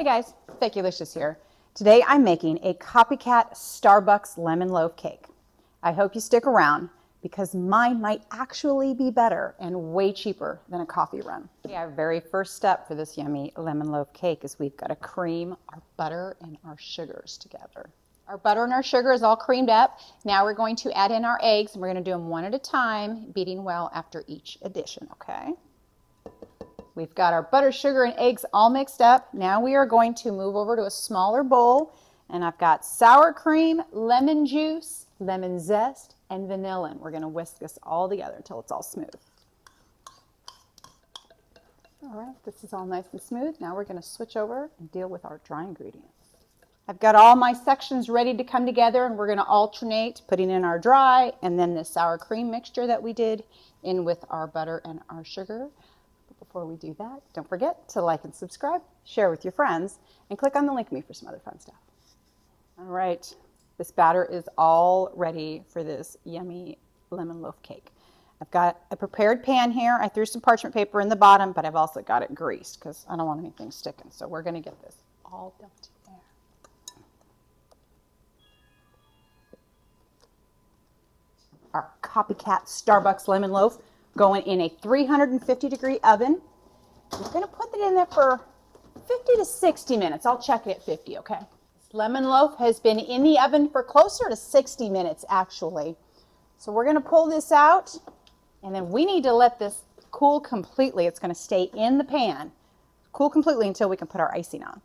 Hey guys, Becki-licious here. Today I'm making a Copycat Starbucks lemon loaf cake. I hope you stick around because mine might actually be better and way cheaper than a coffee run. Okay, our very first step for this yummy lemon loaf cake is we've got to cream our butter and our sugars together. Our butter and our sugar is all creamed up. Now we're going to add in our eggs and we're going to do them one at a time, beating well after each addition, okay? We've got our butter, sugar, and eggs all mixed up. Now we are going to move over to a smaller bowl, and I've got sour cream, lemon juice, lemon zest, and vanilla. And we're going to whisk this all together until it's all smooth. All right, this is all nice and smooth. Now we're going to switch over and deal with our dry ingredients. I've got all my sections ready to come together, and we're going to alternate putting in our dry and then the sour cream mixture that we did in with our butter and our sugar. Before we do that, don't forget to like and subscribe, share with your friends, and click on the link me for some other fun stuff. All right, this batter is all ready for this yummy lemon loaf cake. I've got a prepared pan here. I threw some parchment paper in the bottom, but I've also got it greased because I don't want anything sticking. So we're going to get this all dumped in there. Our Copycat Starbucks lemon loaf going in a 350-degree oven. We're going to put it in there for 50 to 60 minutes. I'll check it at 50, okay? This lemon loaf has been in the oven for closer to 60 minutes, actually. So we're going to pull this out, and then we need to let this cool completely. It's going to stay in the pan, cool completely until we can put our icing on.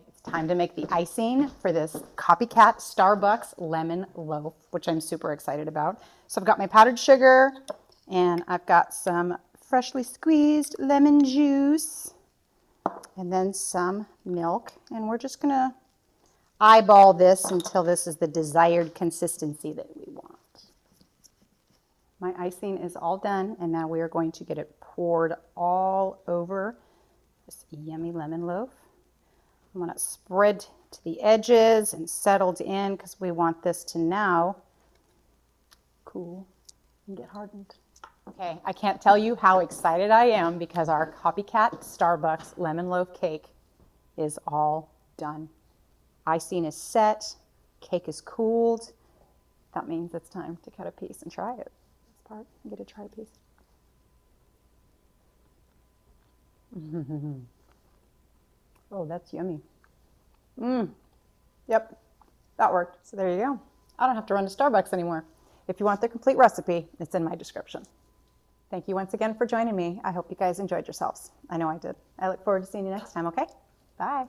It's time to make the icing for this Copycat Starbucks lemon loaf, which I'm super excited about. So I've got my powdered sugar, and I've got some freshly squeezed lemon juice and then some milk. And we're just going to eyeball this until this is the desired consistency that we want. My icing is all done, and now we are going to get it poured all over this yummy lemon loaf. I'm going to spread to the edges and settled in because we want this to now cool and get hardened. Okay, I can't tell you how excited I am because our Copycat Starbucks lemon loaf cake is all done. Icing is set, cake is cooled. That means it's time to cut a piece and try it. This part, you get to try a piece. Oh, that's yummy. Yep, that worked. So there you go. I don't have to run to Starbucks anymore. If you want the complete recipe, it's in my description. Thank you once again for joining me. I hope you guys enjoyed yourselves. I know I did. I look forward to seeing you next time, okay? Bye.